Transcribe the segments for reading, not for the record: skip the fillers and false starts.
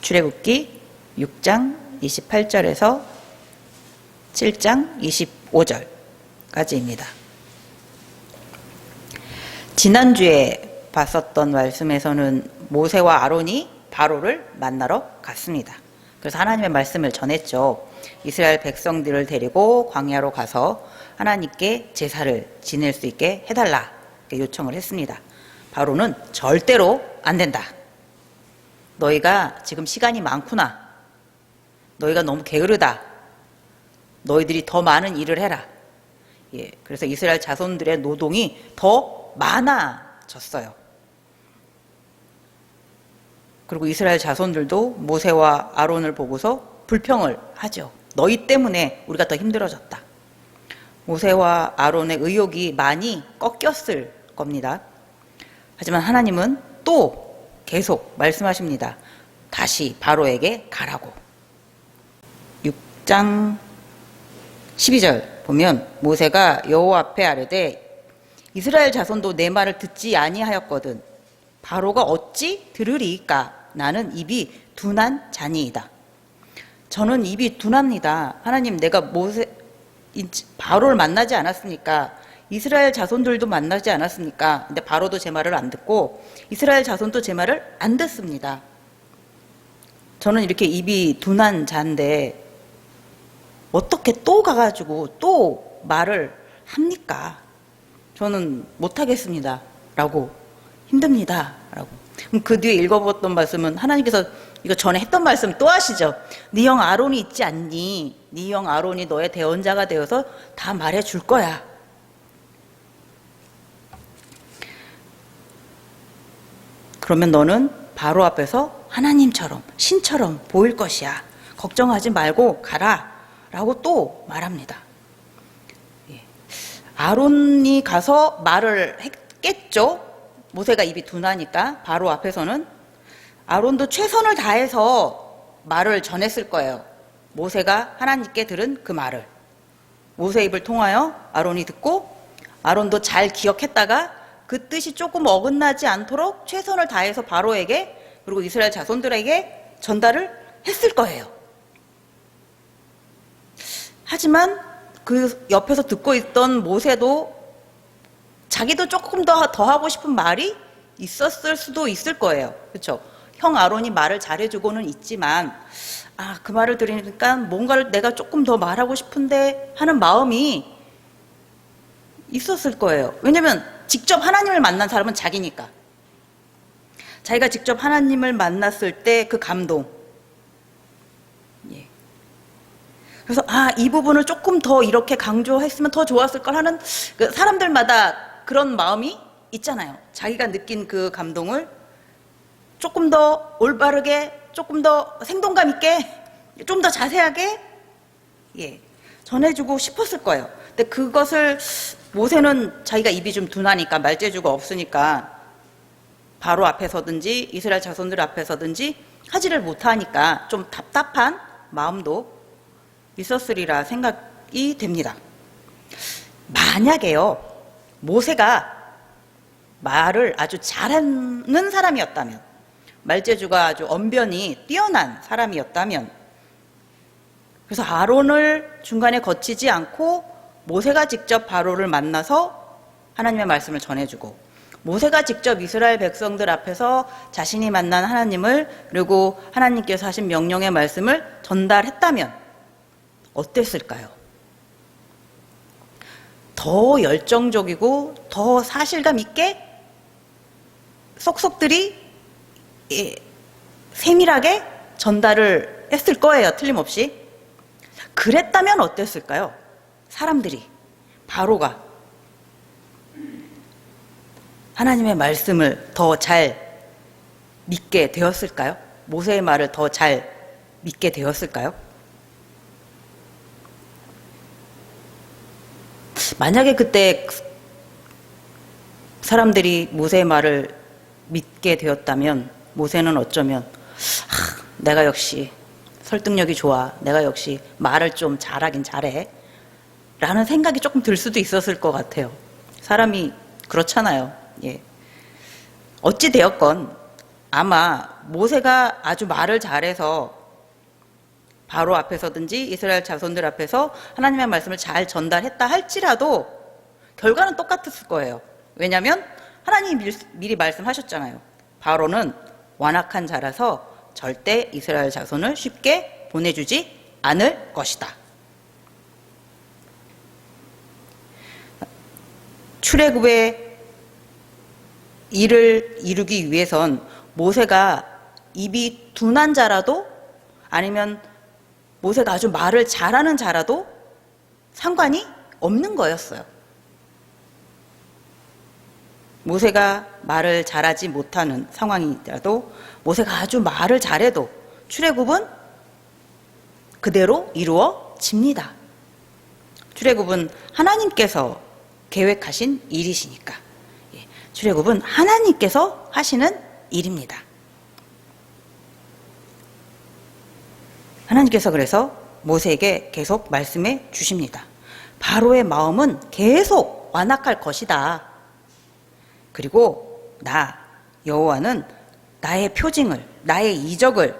출애굽기 6장 28절에서 7장 25절까지입니다. 지난주에 봤었던 말씀에서는 모세와 아론이 바로를 만나러 갔습니다. 그래서 하나님의 말씀을 전했죠. 이스라엘 백성들을 데리고 광야로 가서 하나님께 제사를 지낼 수 있게 해달라 요청을 했습니다. 바로는 절대로 안 된다. 너희가 지금 시간이 많구나. 너희가 너무 게으르다. 너희들이 더 많은 일을 해라. 그래서 이스라엘 자손들의 노동이 더 많아졌어요. 그리고 이스라엘 자손들도 모세와 아론을 보고서 불평을 하죠. 너희 때문에 우리가 더 힘들어졌다. 모세와 아론의 의욕이 많이 꺾였을 겁니다. 하지만 하나님은 또 계속 말씀하십니다. 다시 바로에게 가라고. 6장 12절 보면 모세가 여호와 앞에 아뢰되 이스라엘 자손도 내 말을 듣지 아니하였거든 바로가 어찌 들으리이까. 나는 입이 둔한 자니이다. 저는 입이 둔합니다. 하나님, 내가 바로를 만나지 않았습니까? 이스라엘 자손들도 만나지 않았습니까? 근데 바로도 제 말을 안 듣고 이스라엘 자손도 제 말을 안 듣습니다. 저는 이렇게 입이 둔한 자인데 어떻게 또 가가지고 또 말을 합니까? 저는 못하겠습니다. 라고, 힘듭니다. 라고. 그 뒤에 읽어봤던 말씀은 하나님께서 이거 전에 했던 말씀 또 하시죠. 네 형 아론이 있지 않니? 네 형 아론이 너의 대언자가 되어서 다 말해줄 거야. 그러면 너는 바로 앞에서 하나님처럼 신처럼 보일 것이야. 걱정하지 말고 가라. 라고 또 말합니다. 아론이 가서 말을 했겠죠. 모세가 입이 둔하니까 바로 앞에서는 아론도 최선을 다해서 말을 전했을 거예요. 모세가 하나님께 들은 그 말을 모세 입을 통하여 아론이 듣고 아론도 잘 기억했다가 그 뜻이 조금 어긋나지 않도록 최선을 다해서 바로에게 그리고 이스라엘 자손들에게 전달을 했을 거예요. 하지만 그 옆에서 듣고 있던 모세도 자기도 조금 더 하고 싶은 말이 있었을 수도 있을 거예요. 그렇죠? 형 아론이 말을 잘해주고는 있지만 그 말을 들으니까 뭔가를 내가 조금 더 말하고 싶은데 하는 마음이 있었을 거예요. 왜냐면 직접 하나님을 만난 사람은 자기니까. 자기가 직접 하나님을 만났을 때 그 감동. 그래서 이 부분을 조금 더 이렇게 강조했으면 더 좋았을 걸 하는 사람들마다 그런 마음이 있잖아요. 자기가 느낀 그 감동을 조금 더 올바르게, 조금 더 생동감 있게, 좀 더 자세하게 전해주고 싶었을 거예요. 근데 그것을 모세는 자기가 입이 좀 둔하니까 말재주가 없으니까 바로 앞에서든지 이스라엘 자손들 앞에서든지 하지를 못하니까 좀 답답한 마음도 있었으리라 생각이 됩니다. 만약에요, 모세가 말을 아주 잘하는 사람이었다면, 말재주가 아주 언변이 뛰어난 사람이었다면, 그래서 아론을 중간에 거치지 않고 모세가 직접 바로를 만나서 하나님의 말씀을 전해주고 모세가 직접 이스라엘 백성들 앞에서 자신이 만난 하나님을 그리고 하나님께서 하신 명령의 말씀을 전달했다면 어땠을까요? 더 열정적이고 더 사실감 있게 속속들이 세밀하게 전달을 했을 거예요. 틀림없이. 그랬다면 어땠을까요? 사람들이, 바로가 하나님의 말씀을 더 잘 믿게 되었을까요? 모세의 말을 더 잘 믿게 되었을까요? 만약에 그때 사람들이 모세의 말을 믿게 되었다면 모세는 어쩌면 내가 역시 설득력이 좋아, 내가 역시 말을 좀 잘하긴 잘해 라는 생각이 조금 들 수도 있었을 것 같아요. 사람이 그렇잖아요. 어찌 되었건 아마 모세가 아주 말을 잘해서 바로 앞에서든지 이스라엘 자손들 앞에서 하나님의 말씀을 잘 전달했다 할지라도 결과는 똑같았을 거예요. 왜냐하면 하나님이 미리 말씀하셨잖아요. 바로는 완악한 자라서 절대 이스라엘 자손을 쉽게 보내주지 않을 것이다. 출애굽의 일을 이루기 위해선 모세가 입이 둔한 자라도 아니면 모세가 아주 말을 잘하는 자라도 상관이 없는 거였어요. 모세가 말을 잘하지 못하는 상황이라도 모세가 아주 말을 잘해도 출애굽은 그대로 이루어집니다. 출애굽은 하나님께서 계획하신 일이시니까. 출애굽은 하나님께서 하시는 일입니다. 하나님께서 그래서 모세에게 계속 말씀해 주십니다. 바로의 마음은 계속 완악할 것이다. 그리고 나 여호와는 나의 표징을, 나의 이적을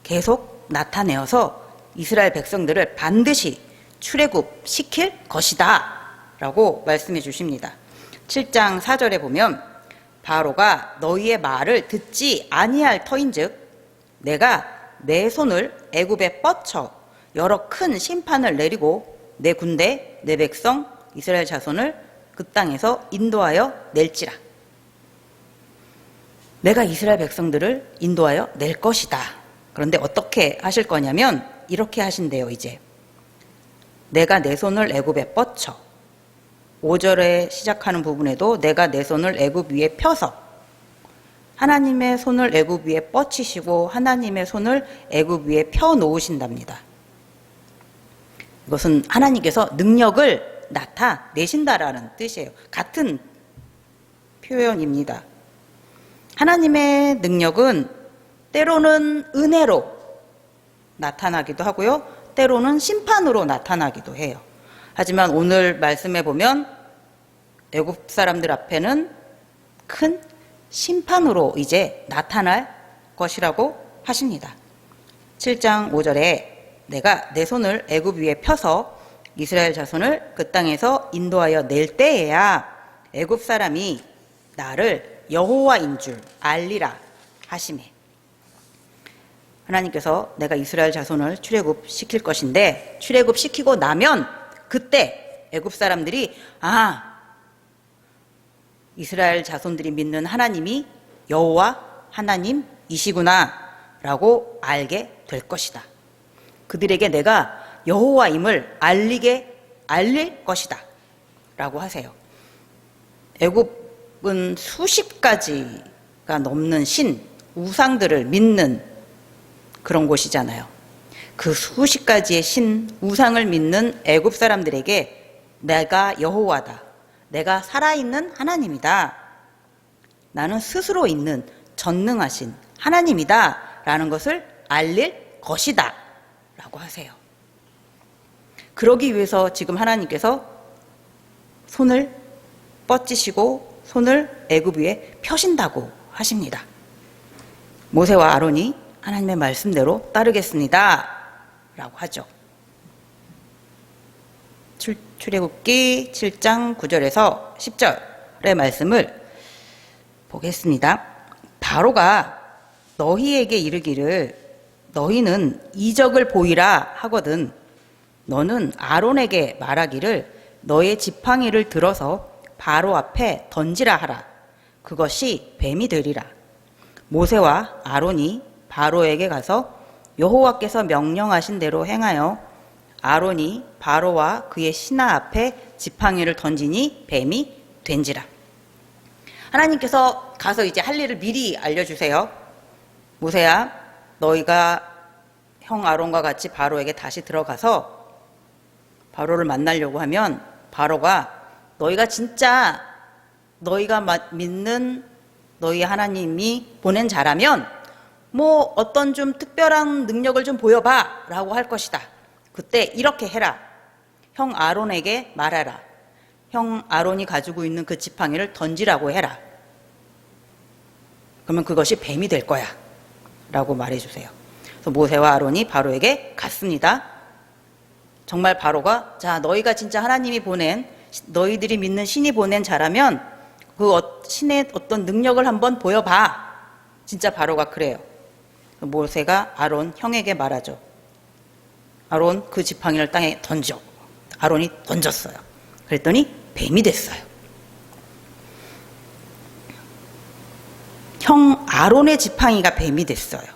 계속 나타내어서 이스라엘 백성들을 반드시 출애굽시킬 것이다 라고 말씀해 주십니다. 7장 4절에 보면 바로가 너희의 말을 듣지 아니할 터인즉 내가 내 손을 애굽에 뻗쳐 여러 큰 심판을 내리고 내 군대 내 백성 이스라엘 자손을 그 땅에서 인도하여 낼지라. 내가 이스라엘 백성들을 인도하여 낼 것이다. 그런데 어떻게 하실 거냐면 이렇게 하신대요. 이제 내가 내 손을 애굽에 뻗쳐 5절에 시작하는 부분에도 내가 내 손을 애굽 위에 펴서 하나님의 손을 애굽 위에 뻗치시고 하나님의 손을 애굽 위에 펴 놓으신답니다. 이것은 하나님께서 능력을 나타내신다라는 뜻이에요. 같은 표현입니다. 하나님의 능력은 때로는 은혜로 나타나기도 하고요. 때로는 심판으로 나타나기도 해요. 하지만 오늘 말씀에 보면 애굽 사람들 앞에는 큰 심판으로 이제 나타날 것이라고 하십니다. 7장 5절에 내가 내 손을 애굽 위에 펴서 이스라엘 자손을 그 땅에서 인도하여 낼 때에야 애굽 사람이 나를 여호와인 줄 알리라 하시매. 하나님께서 내가 이스라엘 자손을 출애굽시킬 것인데 출애굽시키고 나면 그때 애굽 사람들이 이스라엘 자손들이 믿는 하나님이 여호와 하나님이시구나 라고 알게 될 것이다. 그들에게 내가 여호와임을 알릴 것이다 라고 하세요. 애굽은 수십 가지가 넘는 신, 우상들을 믿는 그런 곳이잖아요. 그 수십 가지의 신, 우상을 믿는 애굽 사람들에게 내가 여호와다. 내가 살아있는 하나님이다. 나는 스스로 있는 전능하신 하나님이다. 라는 것을 알릴 것이다. 라고 하세요. 그러기 위해서 지금 하나님께서 손을 뻗치시고 손을 애굽 위에 펴신다고 하십니다. 모세와 아론이 하나님의 말씀대로 따르겠습니다. 라고 하죠. 출애굽기 7장 9절에서 10절의 말씀을 보겠습니다. 바로가 너희에게 이르기를 너희는 이적을 보이라 하거든 너는 아론에게 말하기를 너의 지팡이를 들어서 바로 앞에 던지라 하라. 그것이 뱀이 되리라. 모세와 아론이 바로에게 가서 여호와께서 명령하신 대로 행하여 아론이 바로와 그의 신하 앞에 지팡이를 던지니 뱀이 된지라. 하나님께서 가서 이제 할 일을 미리 알려주세요. 모세야, 너희가 형 아론과 같이 바로에게 다시 들어가서 바로를 만나려고 하면 바로가 너희가 진짜 너희가 믿는 너희 하나님이 보낸 자라면 뭐 어떤 좀 특별한 능력을 좀 보여봐 라고 할 것이다. 그때 이렇게 해라. 형 아론에게 말하라. 형 아론이 가지고 있는 그 지팡이를 던지라고 해라. 그러면 그것이 뱀이 될 거야 라고 말해주세요. 그래서 모세와 아론이 바로에게 갔습니다. 정말 바로가 자 너희가 진짜 하나님이 보낸 너희들이 믿는 신이 보낸 자라면 그 신의 어떤 능력을 한번 보여봐. 진짜 바로가 그래요. 모세가 아론 형에게 말하죠. 아론 그 지팡이를 땅에 던져. 아론이 던졌어요. 그랬더니 뱀이 됐어요. 형 아론의 지팡이가 뱀이 됐어요.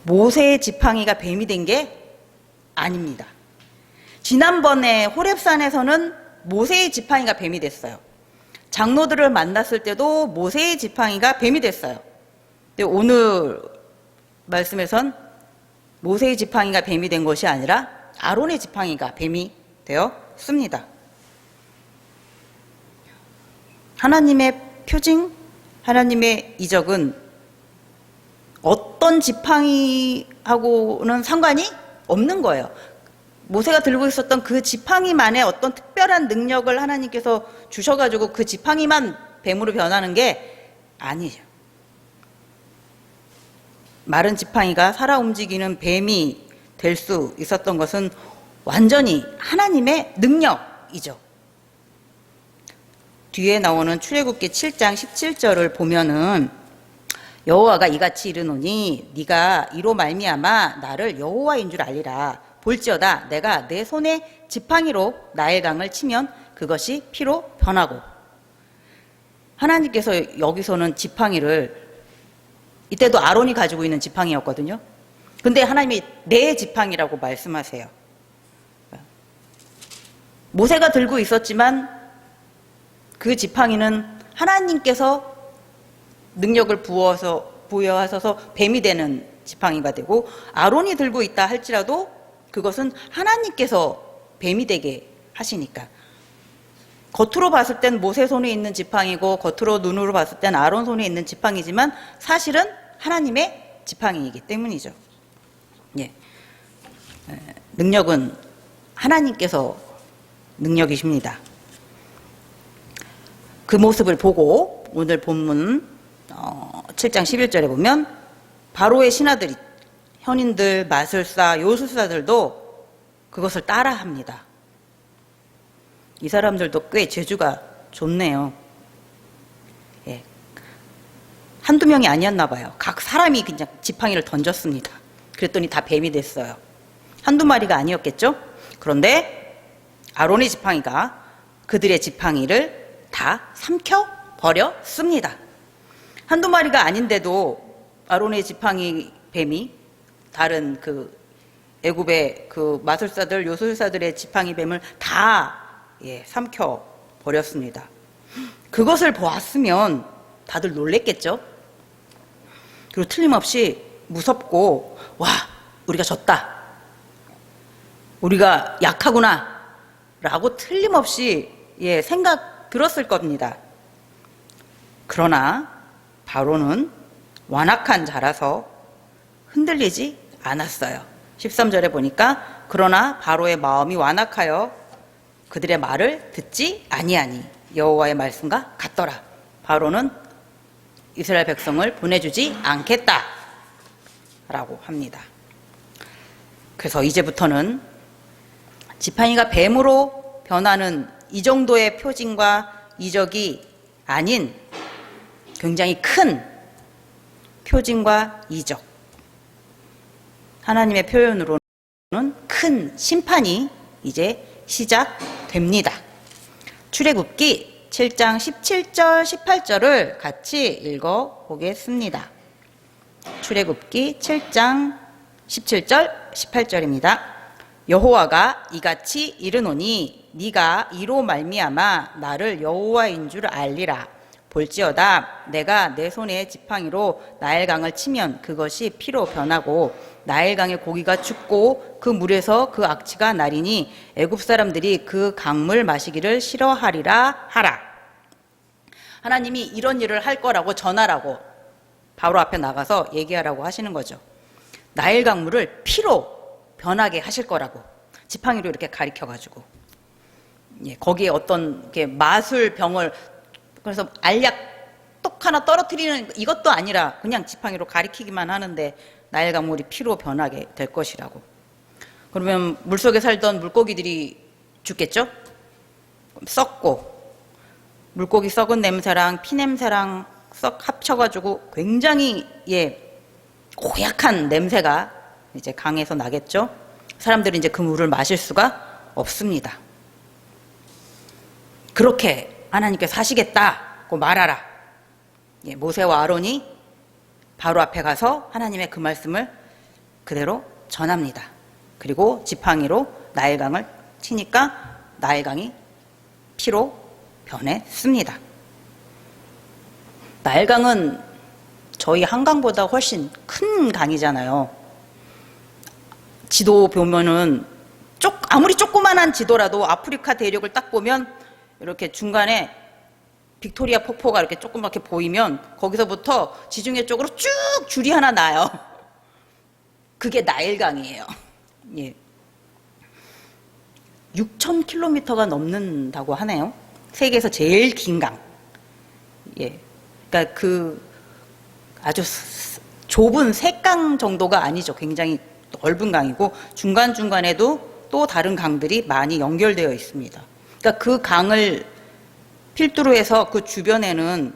모세의 지팡이가 뱀이 된 게 아닙니다. 지난번에 호렙산에서는 모세의 지팡이가 뱀이 됐어요. 장로들을 만났을 때도 모세의 지팡이가 뱀이 됐어요. 근데 오늘 말씀에선 모세의 지팡이가 뱀이 된 것이 아니라 아론의 지팡이가 뱀이 되었습니다. 하나님의 표징, 하나님의 이적은 어떤 지팡이하고는 상관이 없는 거예요. 모세가 들고 있었던 그 지팡이만의 어떤 특별한 능력을 하나님께서 주셔가지고 그 지팡이만 뱀으로 변하는 게 아니죠. 마른 지팡이가 살아 움직이는 뱀이 될 수 있었던 것은 완전히 하나님의 능력이죠. 뒤에 나오는 출애굽기 7장 17절을 보면은 여호와가 이같이 이르노니 네가 이로 말미암아 나를 여호와인 줄 알리라. 볼지어다 내가 내 손에 지팡이로 나일강을 치면 그것이 피로 변하고. 하나님께서 여기서는 지팡이를 이때도 아론이 가지고 있는 지팡이였거든요. 근데 하나님이 내 지팡이라고 말씀하세요. 모세가 들고 있었지만 그 지팡이는 하나님께서 능력을 부여하셔서 뱀이 되는 지팡이가 되고, 아론이 들고 있다 할지라도 그것은 하나님께서 뱀이 되게 하시니까. 겉으로 봤을 땐 모세 손에 있는 지팡이고 겉으로 눈으로 봤을 땐 아론 손에 있는 지팡이지만 사실은 하나님의 지팡이이기 때문이죠. 예. 능력은 하나님께서 능력이십니다. 그 모습을 보고 오늘 본문 7장 11절에 보면 바로의 신하들이 현인들, 마술사, 요술사들도 그것을 따라합니다. 이 사람들도 꽤 재주가 좋네요. 예. 한두 명이 아니었나 봐요. 각 사람이 그냥 지팡이를 던졌습니다. 그랬더니 다 뱀이 됐어요. 한두 마리가 아니었겠죠? 그런데 아론의 지팡이가 그들의 지팡이를 다 삼켜버렸습니다. 한두 마리가 아닌데도 아론의 지팡이 뱀이 다른 그 애굽의 그 마술사들, 요술사들의 지팡이 뱀을 다 삼켜버렸습니다. 그것을 보았으면 다들 놀랬겠죠? 그리고 틀림없이 무섭고, 와, 우리가 졌다. 우리가 약하구나. 라고 틀림없이 생각 들었을 겁니다. 그러나 바로는 완악한 자라서 흔들리지 않았어요. 13절에 보니까 그러나 바로의 마음이 완악하여 그들의 말을 듣지 아니하니 여호와의 말씀과 같더라. 바로는 이스라엘 백성을 보내주지 않겠다 라고 합니다. 그래서 이제부터는 지팡이가 뱀으로 변하는 이 정도의 표징과 이적이 아닌 굉장히 큰 표징과 이적, 하나님의 표현으로는 큰 심판이 이제 시작됩니다. 출애굽기 7장 17절 18절을 같이 읽어보겠습니다. 출애굽기 7장 17절 18절입니다. 여호와가 이같이 이르노니 네가 이로 말미암아 나를 여호와인 줄 알리라. 볼지어다 내가 내 손에 지팡이로 나일강을 치면 그것이 피로 변하고 나일강의 고기가 죽고 그 물에서 그 악취가 나리니 애굽 사람들이 그 강물 마시기를 싫어하리라 하라. 하나님이 이런 일을 할 거라고 전하라고 바로 앞에 나가서 얘기하라고 하시는 거죠. 나일강 물을 피로 변하게 하실 거라고 지팡이로 이렇게 가리켜가지고, 거기에 어떤 이렇게 마술 병을, 그래서 알약 똑 하나 떨어뜨리는 이것도 아니라 그냥 지팡이로 가리키기만 하는데 나일 강물이 피로 변하게 될 것이라고. 그러면 물속에 살던 물고기들이 죽겠죠? 썩고 물고기 썩은 냄새랑 피 냄새랑 썩 합쳐가지고 굉장히 고약한 냄새가 이제 강에서 나겠죠. 사람들이 이제 그 물을 마실 수가 없습니다. 그렇게 하나님께서 하시겠다고 말하라. 모세와 아론이 바로 앞에 가서 하나님의 그 말씀을 그대로 전합니다. 그리고 지팡이로 나일강을 치니까 나일강이 피로 변했습니다. 나일강은 저희 한강보다 훨씬 큰 강이잖아요. 지도 보면은 아무리 조그만한 지도라도 아프리카 대륙을 딱 보면 이렇게 중간에 빅토리아 폭포가 이렇게 조그맣게 보이면 거기서부터 지중해 쪽으로 쭉 줄이 하나 나요. 그게 나일강이에요. 6,000km가 넘는다고 하네요. 세계에서 제일 긴 강. 그러니까 그 아주 좁은 새강 정도가 아니죠. 굉장히 넓은 강이고 중간중간에도 또 다른 강들이 많이 연결되어 있습니다. 그러니까 그 강을 필두로 해서 그 주변에는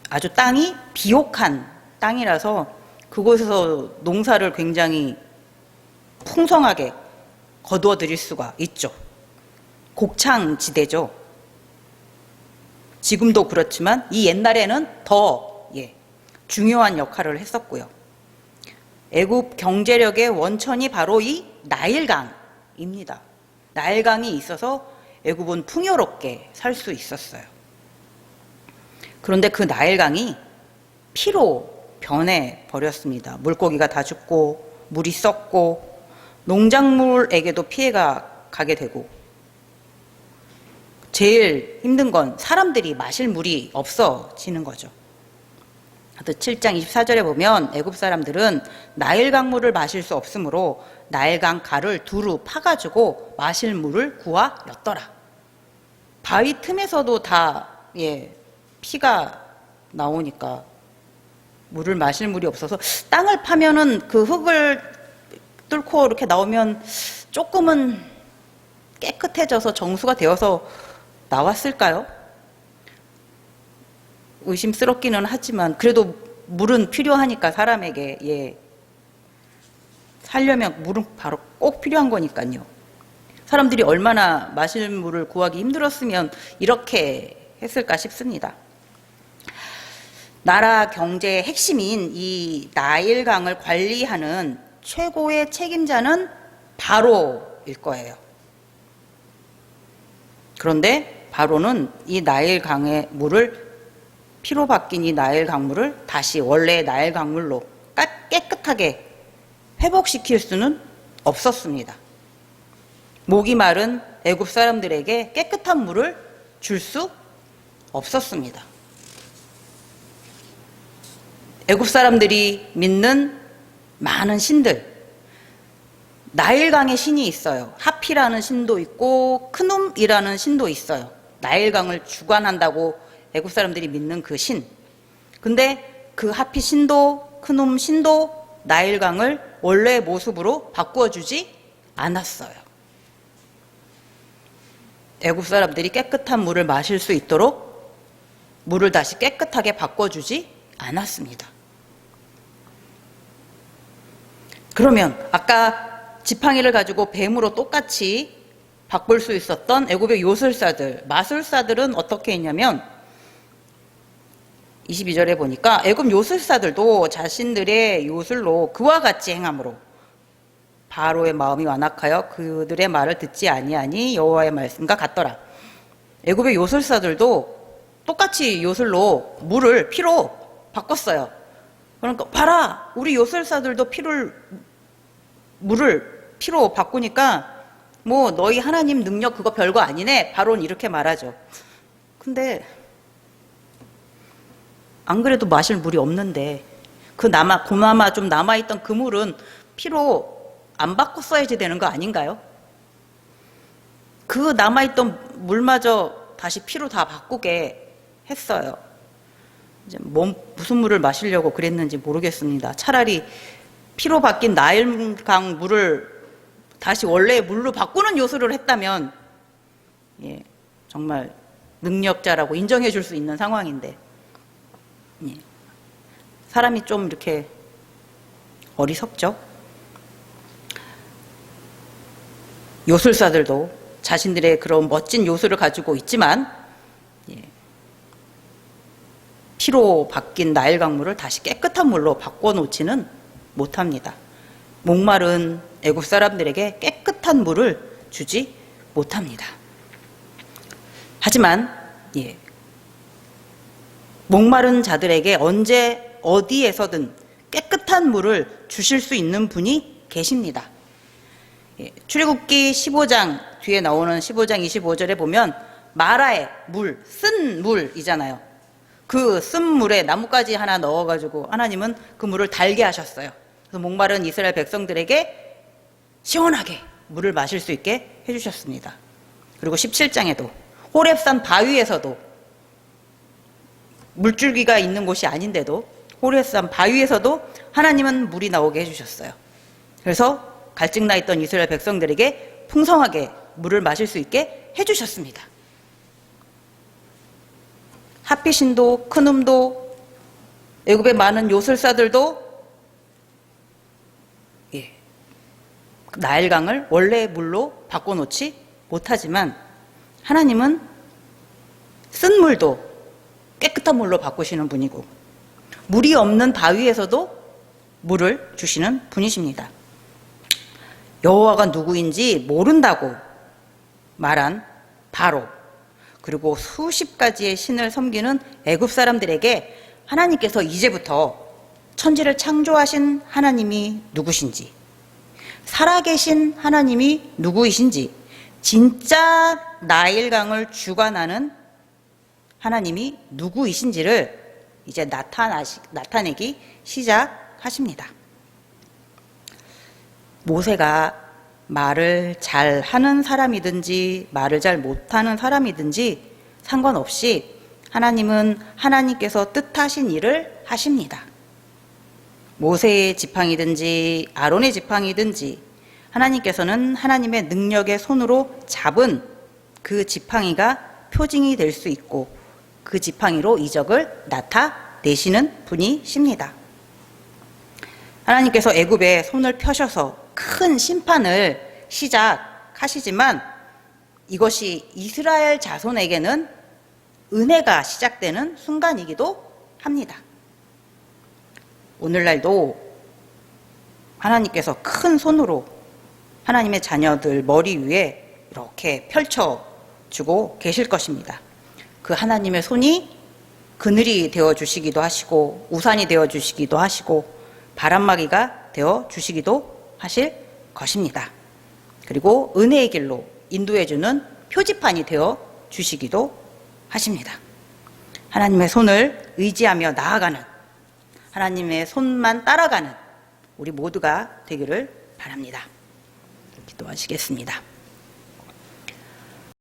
아주 땅이 비옥한 땅이라서 그곳에서 농사를 굉장히 풍성하게 거두어 들일 수가 있죠. 곡창지대죠. 지금도 그렇지만 이 옛날에는 더 중요한 역할을 했었고요. 애굽 경제력의 원천이 바로 이 나일강입니다. 나일강이 있어서 애굽은 풍요롭게 살 수 있었어요. 그런데 그 나일강이 피로 변해 버렸습니다. 물고기가 다 죽고 물이 썩고 농작물에게도 피해가 가게 되고 제일 힘든 건 사람들이 마실 물이 없어지는 거죠. 7장 24절에 보면 애굽 사람들은 나일 강물을 마실 수 없으므로 나일강 가를 두루 파가지고 마실 물을 구하였더라. 바위 틈에서도 다 피가 나오니까 물을 마실 물이 없어서 땅을 파면은 그 흙을 뚫고 이렇게 나오면 조금은 깨끗해져서 정수가 되어서 나왔을까요? 의심스럽기는 하지만 그래도 물은 필요하니까 사람에게 살려면 물은 바로 꼭 필요한 거니까요. 사람들이 얼마나 마실 물을 구하기 힘들었으면 이렇게 했을까 싶습니다. 나라 경제의 핵심인 이 나일강을 관리하는 최고의 책임자는 바로일 거예요. 그런데 바로는 이 나일강의 물을 피로 바뀐 이 나일 강물을 다시 원래의 나일 강물로 깨끗하게 회복시킬 수는 없었습니다. 목이 마른 애굽 사람들에게 깨끗한 물을 줄 수 없었습니다. 애굽 사람들이 믿는 많은 신들, 나일강의 신이 있어요. 하피라는 신도 있고 크눔이라는 신도 있어요. 나일강을 주관한다고 애굽 사람들이 믿는 그 신. 근데 그 하피 신도 크눔 신도 나일강을 원래의 모습으로 바꾸어주지 않았어요. 애굽 사람들이 깨끗한 물을 마실 수 있도록 물을 다시 깨끗하게 바꿔주지 않았습니다. 그러면 아까 지팡이를 가지고 뱀으로 똑같이 바꿀 수 있었던 애굽의 요술사들, 마술사들은 어떻게 했냐면 22절에 보니까 애굽 요술사들도 자신들의 요술로 그와 같이 행함으로 바로의 마음이 완악하여 그들의 말을 듣지 아니하니 여호와의 말씀과 같더라. 애굽의 요술사들도 똑같이 요술로 물을 피로 바꿨어요. 그러니까 봐라, 우리 요술사들도 물을 피로 바꾸니까 뭐 너희 하나님 능력 그거 별거 아니네. 바로는 이렇게 말하죠. 근데 안 그래도 마실 물이 없는데 그나마 좀 남아있던 그 물은 피로 안 바꿨어야지 되는 거 아닌가요? 그 남아있던 물마저 다시 피로 다 바꾸게 했어요. 이제 무슨 물을 마시려고 그랬는지 모르겠습니다. 차라리 피로 바뀐 나일강 물을 다시 원래의 물로 바꾸는 요술을 했다면 정말 능력자라고 인정해 줄 수 있는 상황인데 사람이 좀 이렇게 어리석죠. 요술사들도 자신들의 그런 멋진 요술을 가지고 있지만 피로 바뀐 나일 강물을 다시 깨끗한 물로 바꿔놓지는 못합니다. 목마른 애굽 사람들에게 깨끗한 물을 주지 못합니다. 하지만 목마른 자들에게 언제 어디에서든 깨끗한 물을 주실 수 있는 분이 계십니다. 출애굽기 15장 뒤에 나오는 15장 25절에 보면 마라의 물, 쓴 물이잖아요. 그 쓴 물에 나뭇가지 하나 넣어가지고 하나님은 그 물을 달게 하셨어요. 그래서 목마른 이스라엘 백성들에게 시원하게 물을 마실 수 있게 해주셨습니다. 그리고 17장에도 호렙산 바위에서도 물줄기가 있는 곳이 아닌데도 호렙산 바위에서도 하나님은 물이 나오게 해주셨어요. 그래서 갈증나 있던 이스라엘 백성들에게 풍성하게 물을 마실 수 있게 해주셨습니다. 핫빛신도 크눔도 애굽의 많은 요술사들도 나일강을 원래의 물로 바꿔놓지 못하지만 하나님은 쓴 물도 깨끗한 물로 바꾸시는 분이고 물이 없는 바위에서도 물을 주시는 분이십니다. 여호와가 누구인지 모른다고 말한 바로 그리고 수십 가지의 신을 섬기는 애굽 사람들에게 하나님께서 이제부터 천지를 창조하신 하나님이 누구신지, 살아계신 하나님이 누구이신지, 진짜 나일강을 주관하는 하나님이 누구이신지를 이제 나타내기 시작하십니다. 모세가 말을 잘 하는 사람이든지 말을 잘 못하는 사람이든지 상관없이 하나님은 하나님께서 뜻하신 일을 하십니다. 모세의 지팡이든지 아론의 지팡이든지 하나님께서는 하나님의 능력의 손으로 잡은 그 지팡이가 표징이 될 수 있고 그 지팡이로 이적을 나타내시는 분이십니다. 하나님께서 애굽에 손을 펴셔서 큰 심판을 시작하시지만 이것이 이스라엘 자손에게는 은혜가 시작되는 순간이기도 합니다. 오늘날도 하나님께서 큰 손으로 하나님의 자녀들 머리 위에 이렇게 펼쳐주고 계실 것입니다. 그 하나님의 손이 그늘이 되어주시기도 하시고 우산이 되어주시기도 하시고 바람막이가 되어주시기도 하실 것입니다. 그리고 은혜의 길로 인도해주는 표지판이 되어주시기도 하십니다. 하나님의 손을 의지하며 나아가는 하나님의 손만 따라가는 우리 모두가 되기를 바랍니다. 기도하시겠습니다.